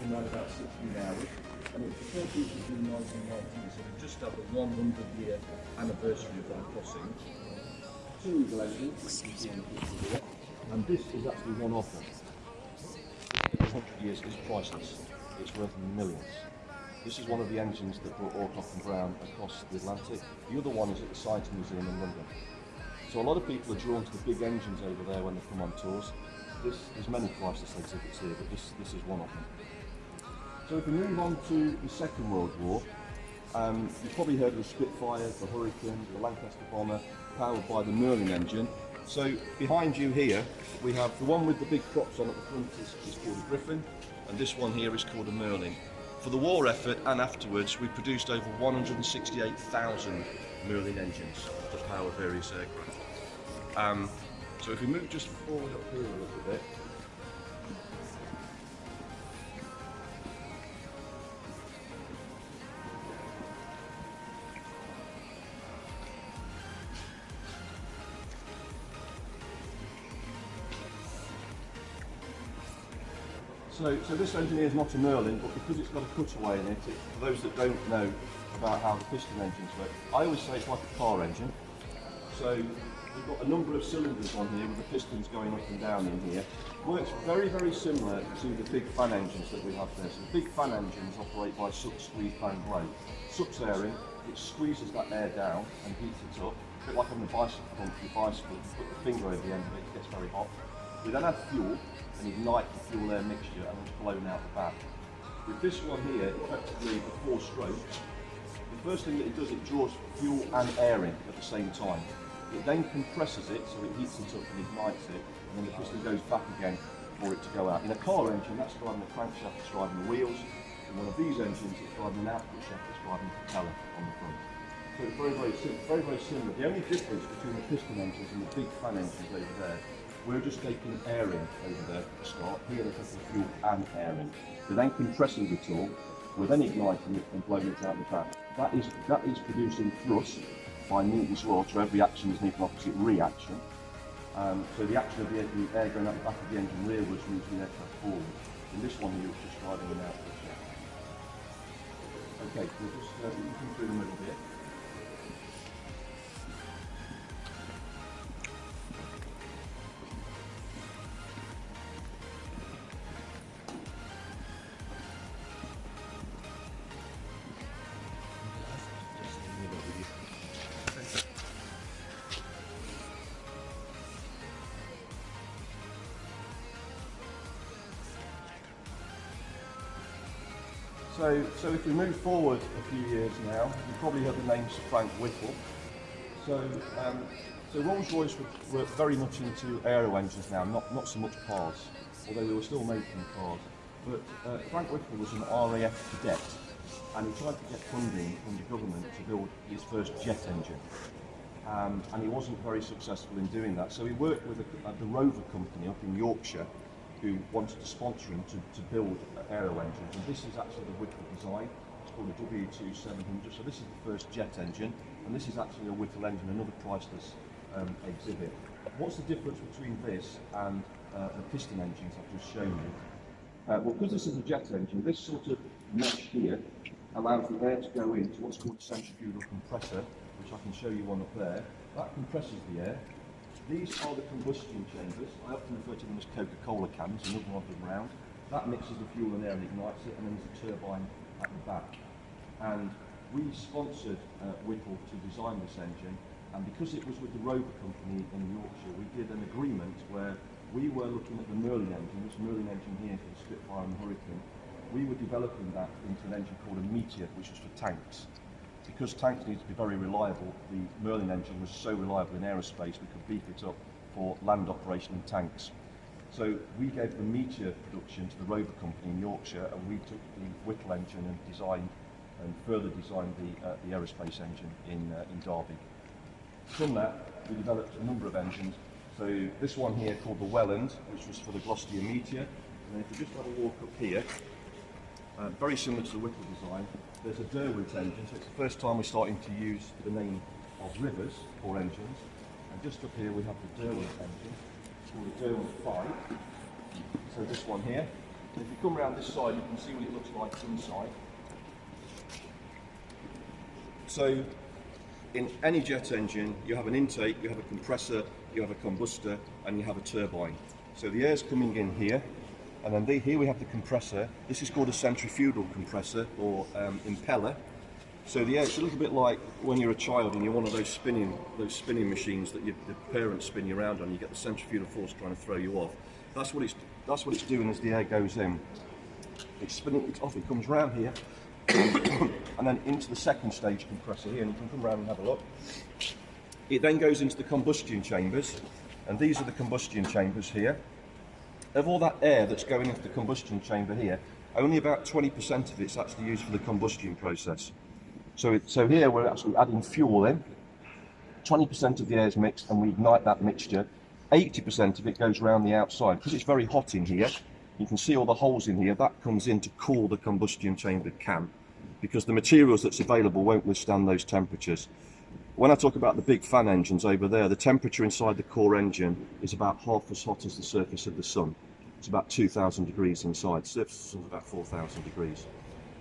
in around about 16 hours. And it was the first week in 1990, so we just had the 100-year anniversary of that crossing. Two eagle engines, which you see in the picture here, and this is actually one of them. 100 years is priceless. It's worth millions. This is one of the engines that brought Orcroft and Brown across the Atlantic. The other one is at the Science Museum in London. So a lot of people are drawn to the big engines over there when they come on tours. There's many priceless exhibits here, but this is one of them. So if we move on to the Second World War, you've probably heard of the Spitfire, the Hurricane, the Lancaster bomber, powered by the Merlin engine. So behind you here, we have the one with the big props on at the front is called a Griffin, and this one here is called a Merlin. For the war effort and afterwards, we produced over 168,000 Merlin engines to power various aircraft. So if we move just forward up here a little bit, So this engine here is not a Merlin, but because it's got a cutaway in it, for those that don't know about how the piston engines work, I always say it's like a car engine. So we've got a number of cylinders on here with the pistons going up and down in here. Works very, very similar to the big fan engines that we have there. So the big fan engines operate by suck, squeeze, fan, blow. Sucks air in, it squeezes that air down and heats it up. A bit like on the bicycle pump, your bicycle, you put the finger over the end of it, it gets very hot. We then add fuel and ignite the fuel air mixture and it's blown out the back. With this one here, effectively the 4 strokes, the first thing that it does, it draws fuel and air in at the same time. It then compresses it, so it heats it up and ignites it, and then the piston goes back again for it to go out. In a car engine, that's driving the crankshaft, it's driving the wheels. In one of these engines, it's driving an output shaft, it's driving the propeller on the front. So it's very, very similar. The only difference between the piston engines and the big fan engines over there, we're just taking air in over there to start. Here they're taking fuel and air in. We're then compressing it all, we're then igniting it and blowing it out the back. That is producing thrust by Newton's law, so every action is an equal opposite reaction. So the action of the air going out the back of the engine rearwards moves the aircraft forward. In this one here, it's just driving an output shaft. Okay, we'll just come through the middle here. So if we move forward a few years now, you've probably heard the name Sir Frank Whittle. So Rolls-Royce were very much into aero engines now, not so much cars, although they were still making cars. But Frank Whittle was an RAF cadet, and he tried to get funding from the government to build his first jet engine. And he wasn't very successful in doing that. So he worked with the Rover company up in Yorkshire, who wanted to sponsor him to build aero engines, and this is actually the Whittle design. It's called a W2700. So this is the first jet engine, and this is actually a Whittle engine, another priceless exhibit. What's the difference between this and the piston engines I've just shown you? Well, because this is a jet engine, this sort of mesh here allows the air to go into what's called a centrifugal compressor, which I can show you one up there. That compresses the air. These are the combustion chambers. I often refer to them as Coca-Cola cans, another one of them round. That mixes the fuel and air and ignites it, and then there's a turbine at the back. And we sponsored Whittle to design this engine, and because it was with the Rover company in Yorkshire, we did an agreement where we were looking at the Merlin engine, this Merlin engine here for the Spitfire and the Hurricane. We were developing that into an engine called a Meteor, which was for tanks. Because tanks need to be very reliable, the Merlin engine was so reliable in aerospace we could beef it up for land operation in tanks. So we gave the Meteor production to the Rover company in Yorkshire, and we took the Whittle engine and designed and further designed the aerospace engine in Derby. From that, we developed a number of engines. So this one here called the Welland, which was for the Gloucester Meteor. And then if you just have a walk up here, very similar to the Whittle design, there's a Derwent engine, so it's the first time we're starting to use the name of rivers for engines. And just up here we have the Derwent engine, it's called the Derwent 5. So this one here, If you come around this side, you can see what it looks like inside. So, in any jet engine, you have an intake, you have a compressor, you have a combustor, and you have a turbine. So the air's coming in here, and then here we have the compressor. This is called a centrifugal compressor, or impeller. So the air, it's a little bit like when you're a child and you're one of those spinning machines that the parents spin you around on. You get the centrifugal force trying to throw you off. That's what it's doing as the air goes in. It's spinning it off. It comes round here, and then into the second stage compressor here. And you can come round and have a look. It then goes into the combustion chambers, and these are the combustion chambers here. Of all that air that's going into the combustion chamber here, only about 20% of it's actually used for the combustion process. So here we're actually adding fuel in. 20% of the air is mixed, and we ignite that mixture. 80% of it goes around the outside. Because it's very hot in here, you can see all the holes in here. That comes in to cool the combustion chamber can, because the materials that's available won't withstand those temperatures. When I talk about the big fan engines over there, the temperature inside the core engine is about half as hot as the surface of the sun. It's about 2,000 degrees inside. The surface of the sun is about 4,000 degrees.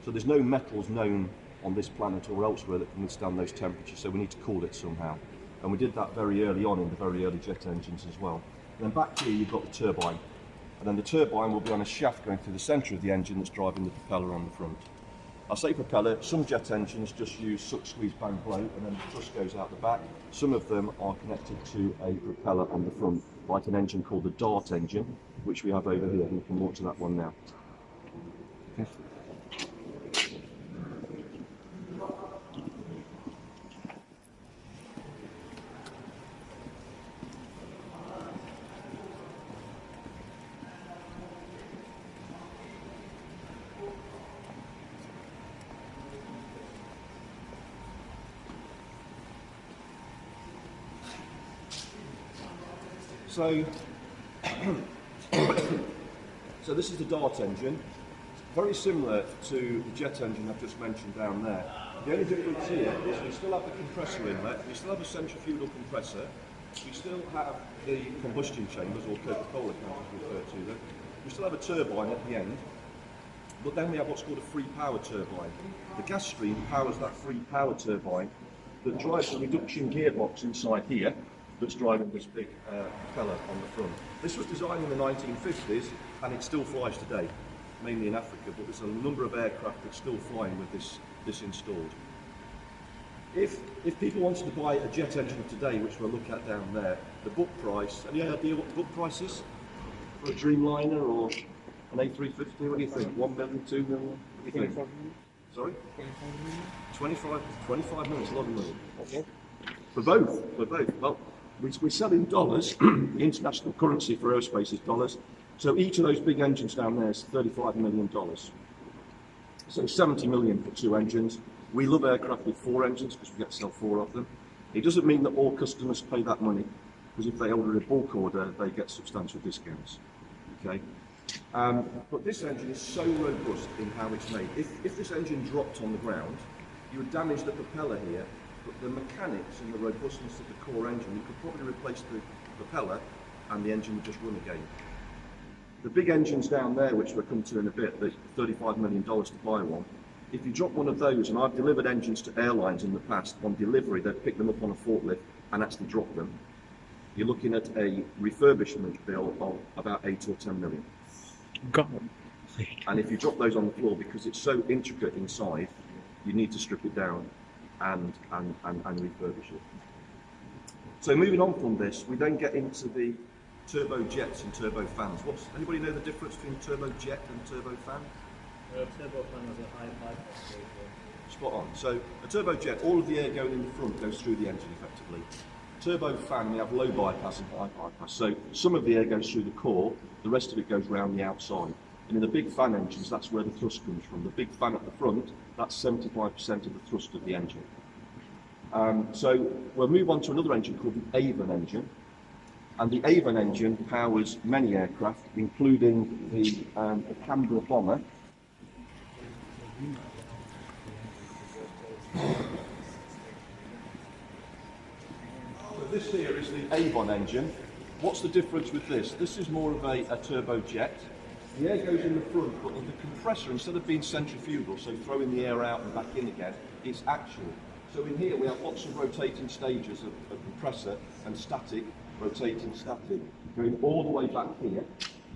So there's no metals known on this planet or elsewhere that can withstand those temperatures, so we need to cool it somehow. And we did that very early on in the very early jet engines as well. And then back here you've got the turbine. And then the turbine will be on a shaft going through the centre of the engine that's driving the propeller on the front. I say propeller, some jet engines just use suck, squeeze, bang, blow, and then the thrust goes out the back. Some of them are connected to a propeller on the front, like an engine called the Dart engine, which we have over here, and we can walk to that one now. Okay. So this is the Dart engine, very similar to the jet engine I've just mentioned down there. The only difference here is we still have the compressor inlet, we still have a centrifugal compressor, we still have the combustion chambers, or Coca-Cola can refer to them. We still have a turbine at the end, but then we have what's called a free power turbine. The gas stream powers that free power turbine that drives the reduction gearbox inside here, that's driving this big propeller on the front. This was designed in the 1950s, and it still flies today, mainly in Africa, but there's a number of aircraft that's still flying with this installed. If people wanted to buy a jet engine today, which we'll look at down there, the book price, any idea what the book price is? For a Dreamliner or an A350, what do you think? 1 million, 2 million? What do you think? Sorry? 25 million, it's a lot of money. Okay. For both. Well, we sell in dollars. The international currency for aerospace is dollars. So each of those big engines down there is $35 million. So 70 million for 2 engines. We love aircraft with 4 engines because we get to sell 4 of them. It doesn't mean that all customers pay that money, because if they order a bulk order, they get substantial discounts. Okay. But this engine is so robust in how it's made. If this engine dropped on the ground, you would damage the propeller here. But the mechanics and the robustness of the core engine, you could probably replace the propeller and the engine would just run again. The big engines down there, which we'll come to in a bit, the $35 million to buy one, if you drop one of those, and I've delivered engines to airlines in the past, on delivery they'd pick them up on a forklift and actually drop them. You're looking at a refurbishment bill of about 8 or 10 million. God. And if you drop those on the floor, because it's so intricate inside, you need to strip it down and refurbish it. So moving on from this, we then get into the turbojets and turbofans. Anybody know the difference between turbojet and turbofan? Turbofan is a high pipe. Spot on. So a turbojet, all of the air going in the front goes through the engine effectively. Turbofan, we have low bypass and high bypass. So some of the air goes through the core, the rest of it goes round the outside. And in the big fan engines, that's where the thrust comes from. The big fan at the front, that's 75% of the thrust of the engine. So we'll move on to another engine called the Avon engine. And the Avon engine powers many aircraft, including the Canberra bomber. So this here is the Avon engine. What's the difference with this? This is more of a turbojet. The air goes in the front, but the compressor, instead of being centrifugal, so throwing the air out and back in again, it's actual. So in here we have lots of rotating stages of compressor and static, rotating static, going all the way back here.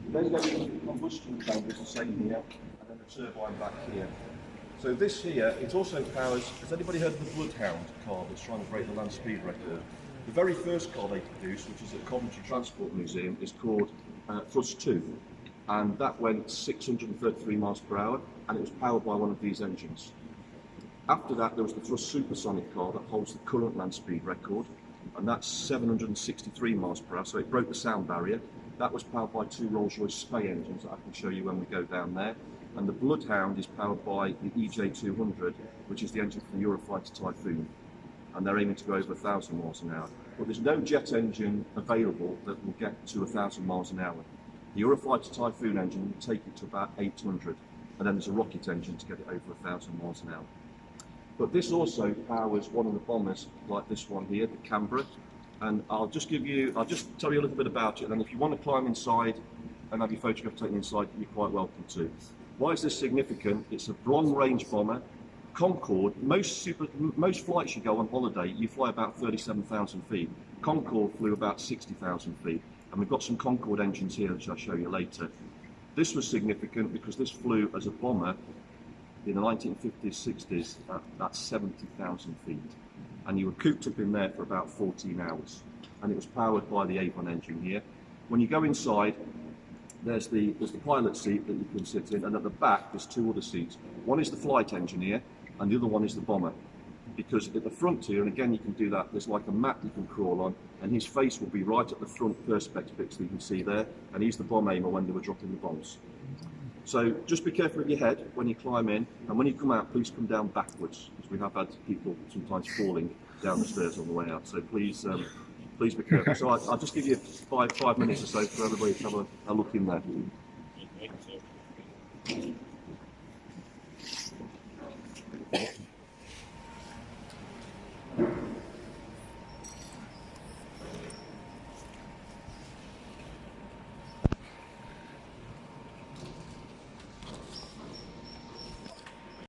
Then going into the combustion chambers, the same here, and then the turbine back here. So this here, it also powers, has anybody heard of the Bloodhound car that's trying to break the land speed record? The very first car they produced, which is at Coventry Transport Museum, is called Thrust 2. And that went 633 miles per hour, and it was powered by one of these engines. After that, there was the Thrust Supersonic car that holds the current land speed record, and that's 763 miles per hour, so it broke the sound barrier. That was powered by 2 Rolls-Royce Spey engines that I can show you when we go down there. And the Bloodhound is powered by the EJ200, which is the engine for the Eurofighter Typhoon. And they're aiming to go over 1,000 miles an hour. But there's no jet engine available that will get to 1,000 miles an hour. The Eurofighter Typhoon engine will take it to about 800, and then there's a rocket engine to get it over 1,000 miles an hour. But this also powers one of the bombers, like this one here, the Canberra. And I'll just tell you a little bit about it, and then if you want to climb inside and have your photograph taken inside, you're quite welcome to. Why is this significant? It's a long range bomber. Concorde, most flights you go on holiday, you fly about 37,000 feet. Concorde flew about 60,000 feet. And we've got some Concorde engines here, which I'll show you later. This was significant because this flew as a bomber in the 1950s, 60s at 70,000 feet. And you were cooped up in there for about 14 hours. And it was powered by the Avon engine here. When you go inside, there's the pilot seat that you can sit in, and at the back there's 2 other seats. One is the flight engineer, and the other one is the bomber. Because at the front here, and again you can do that, there's like a mat you can crawl on, and his face will be right at the front perspex bits that you can see there, and he's the bomb aimer when they were dropping the bombs. So just be careful of your head when you climb in, and when you come out, please come down backwards, because we have had people sometimes falling down the stairs on the way out. So please be careful. So I'll just give you five minutes or so for everybody to have a look in there.